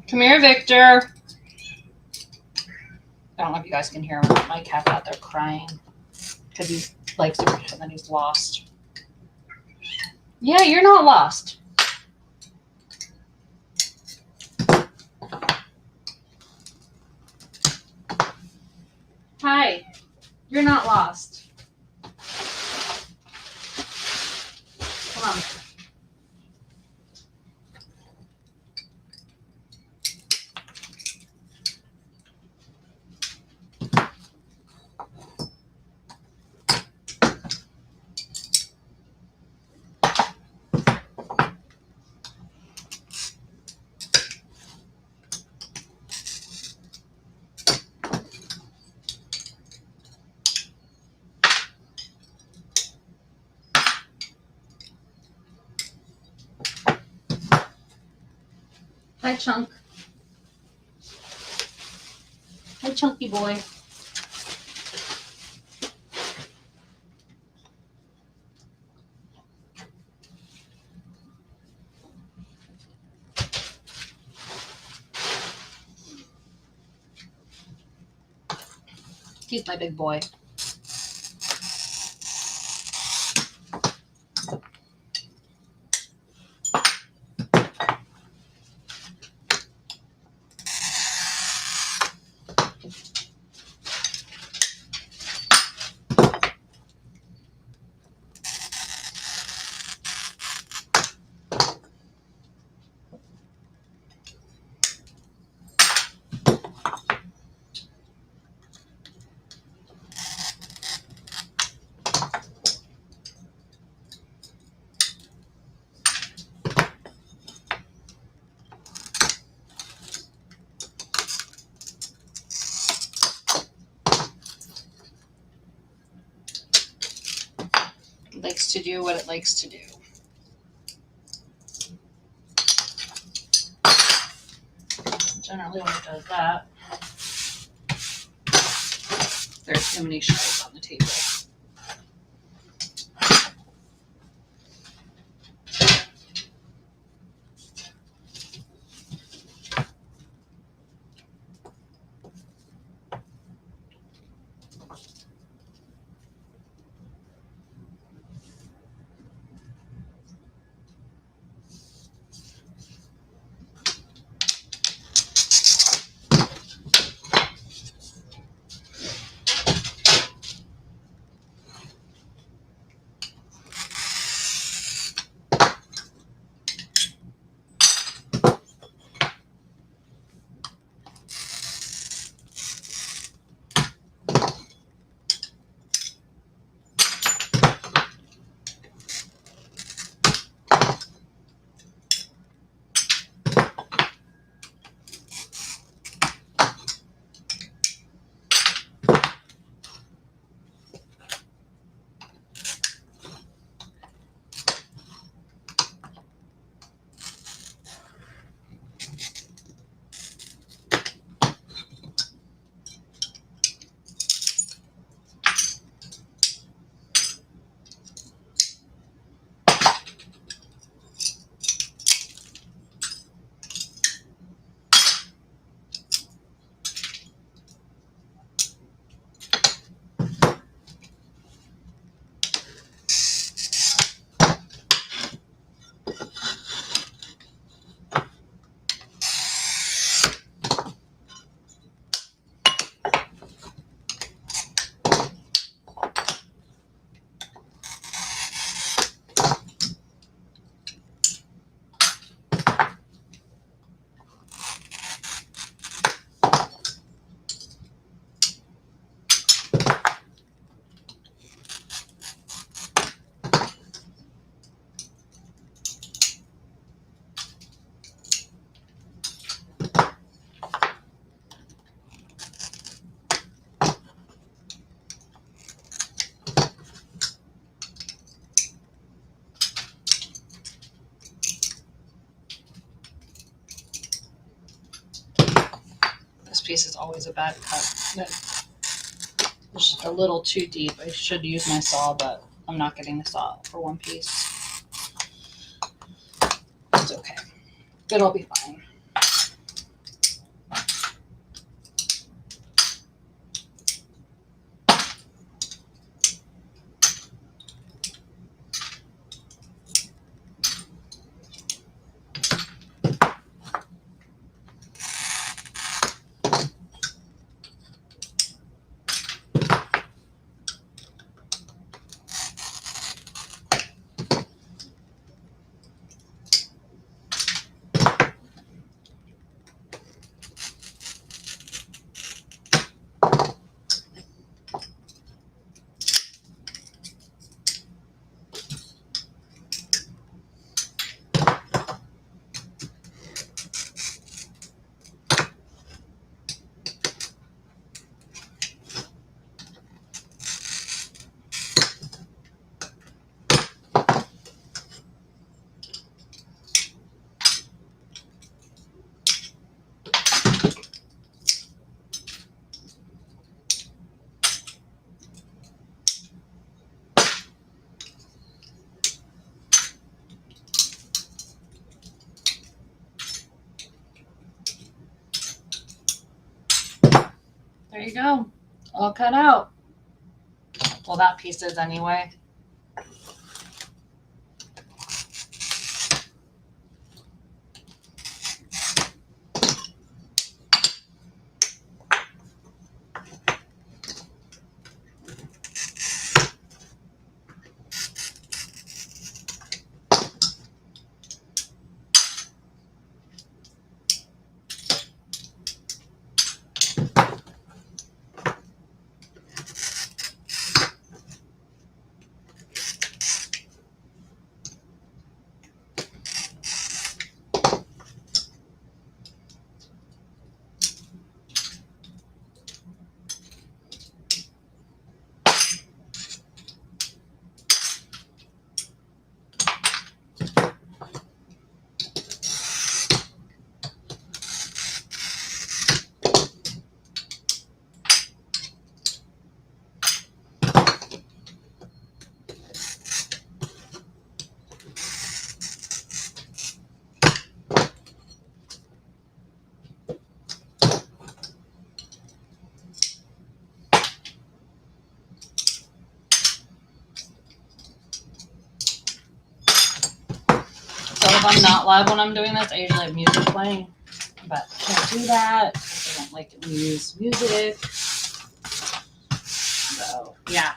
Come here, Victor. I don't know if you guys can hear him, but my cat's out there crying because he likes to pretend that he's lost. Yeah, you're not lost. Hi, you're not lost. Come on. Hi, Chunk. Hi, Chunky boy. He's my big boy. Likes to do what it likes to do. Generally when it does that, there's too many shells on the table. This piece is always a bad cut. It's a little too deep. I should use my saw, but I'm not getting the saw for one piece. It's okay. It'll be fine. There you go. All cut out. Well, that piece is anyway. So if I'm not live when I'm doing this, I usually have music playing, but I can't do that because I don't like to use music. So yeah.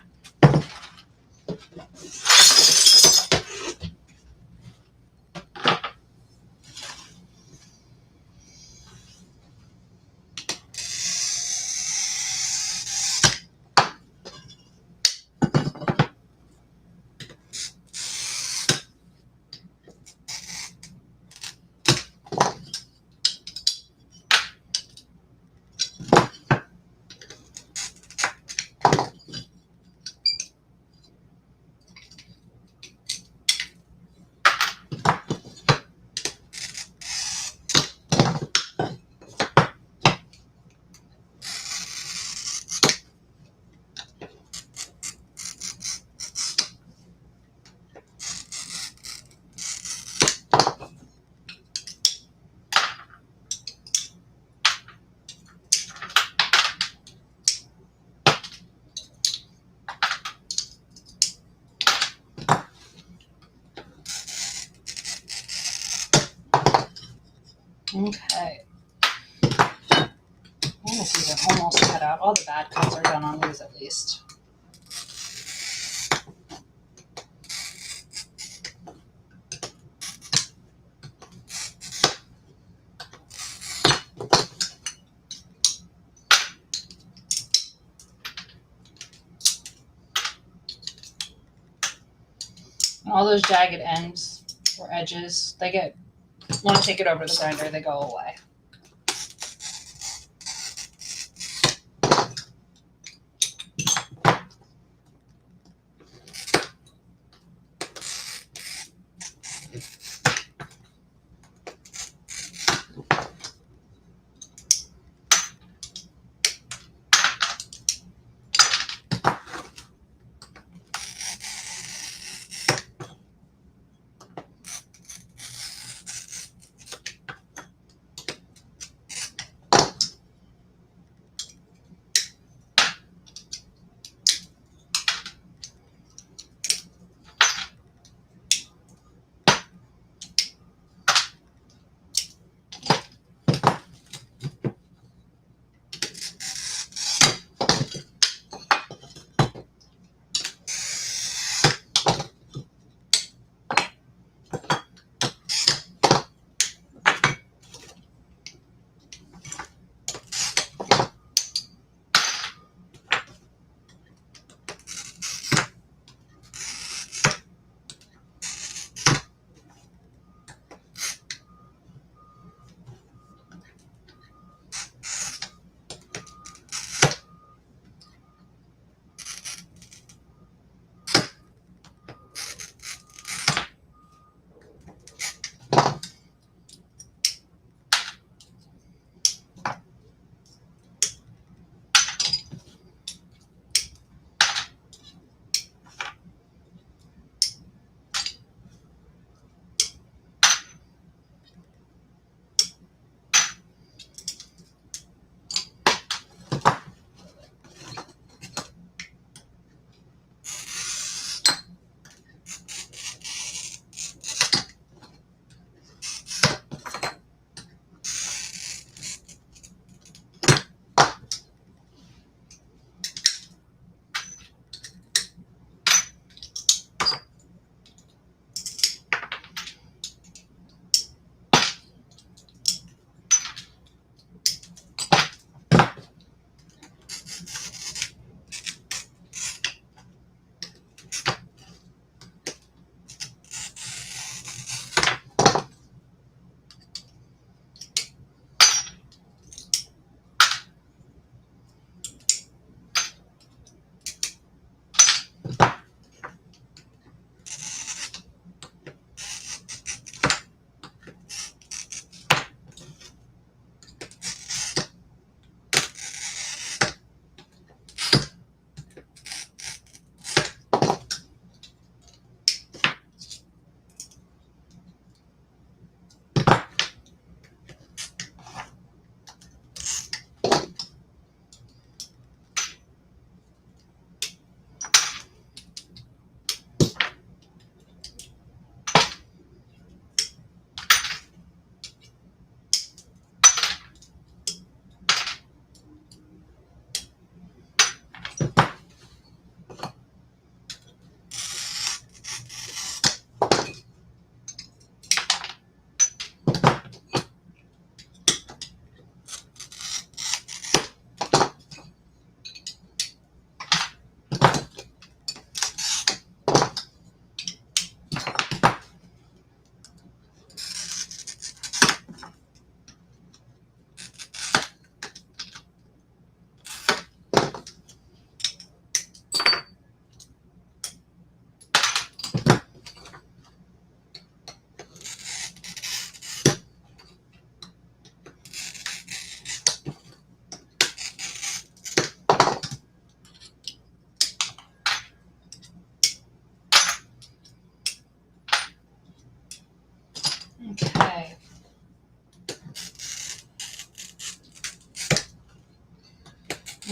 Okay. These are almost cut out. All the bad cuts are done on these at least. And all those jagged ends or edges, they get, want to take it over the grinder, they go away.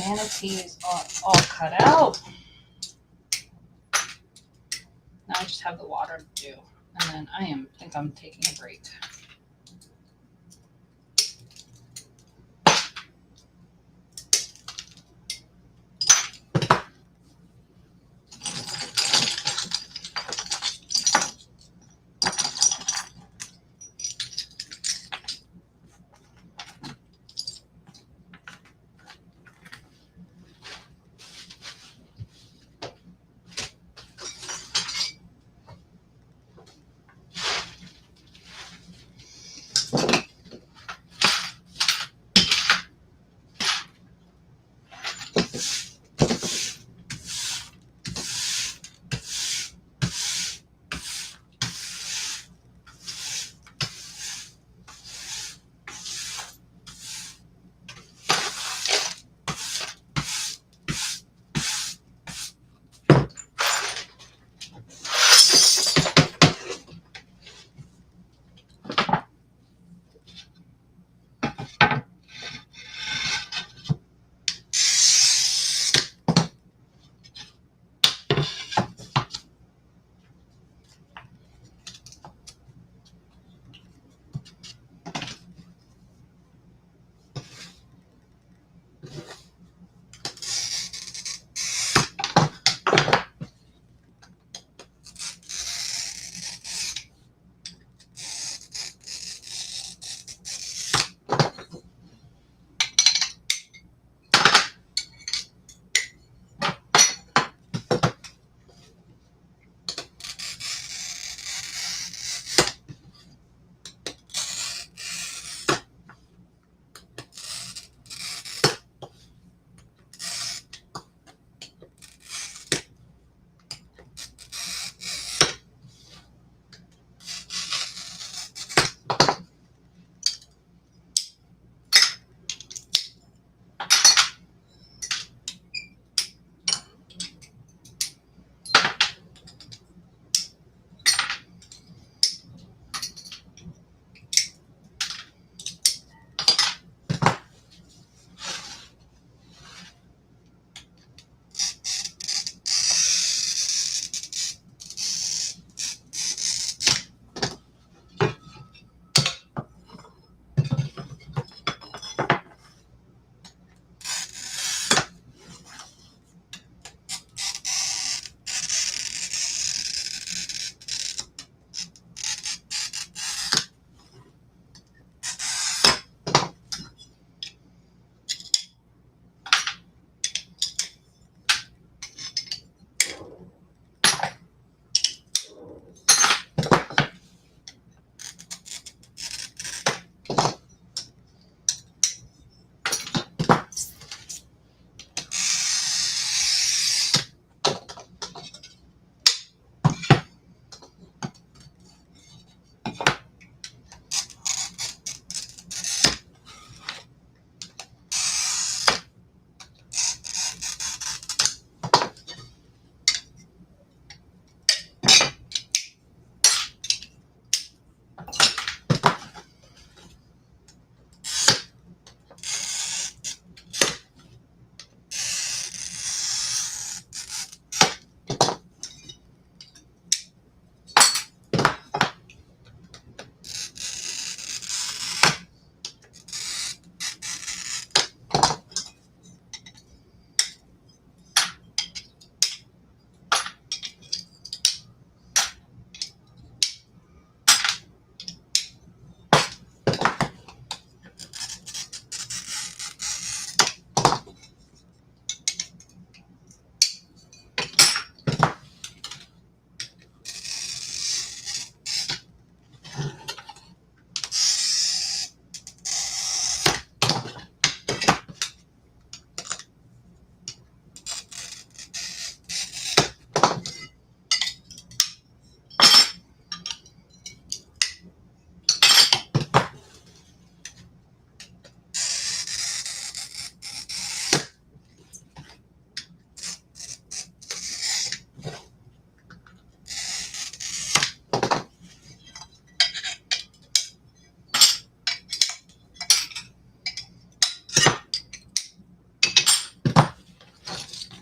manatees are all cut out. Now I just have the water to do. And then I think I'm taking a break.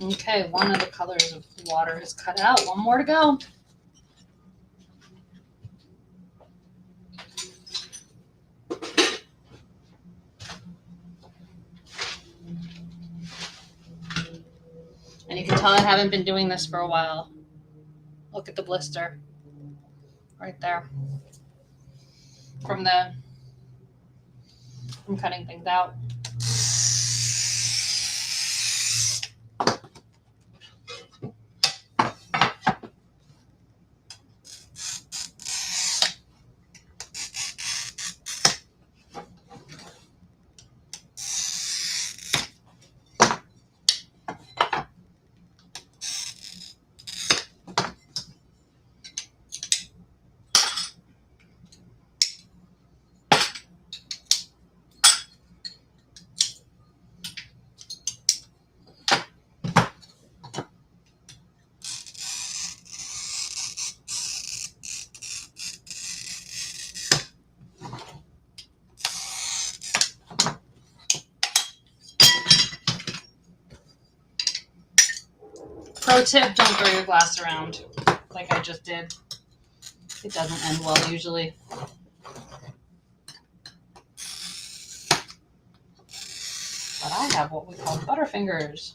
Okay, one of the colors of water is cut out. One more to go. And you can tell I haven't been doing this for a while. Look at the blister right there from cutting things out. Pro tip, don't throw your glass around like I just did. It doesn't end well usually. But I have what we call butterfingers.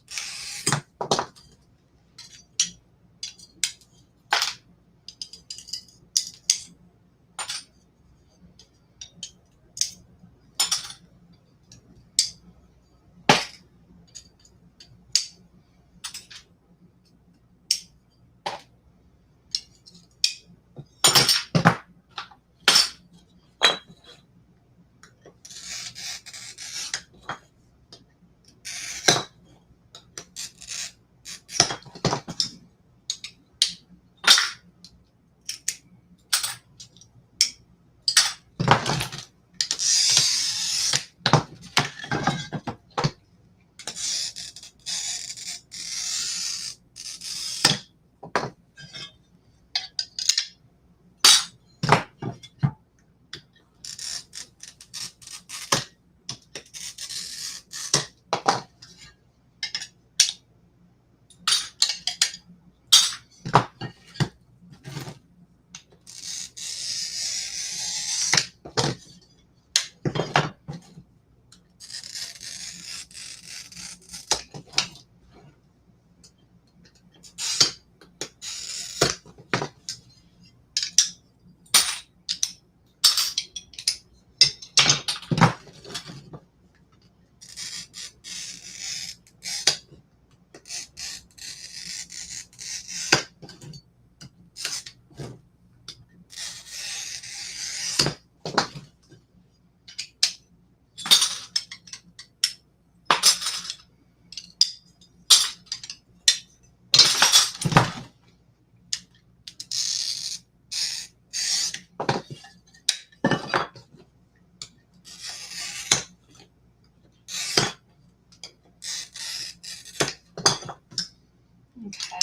Okay.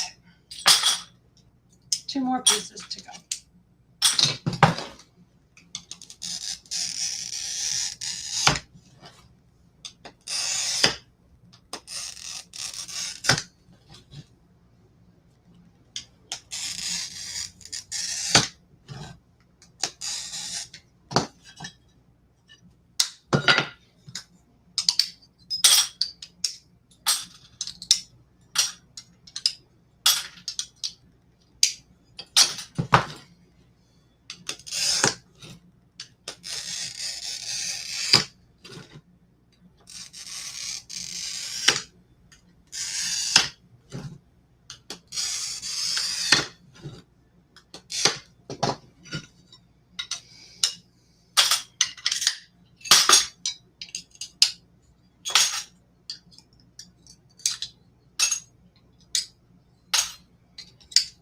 2 more pieces to go.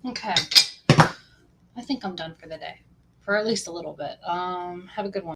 Okay. I think I'm done for the day. For at least a little bit. Have a good one.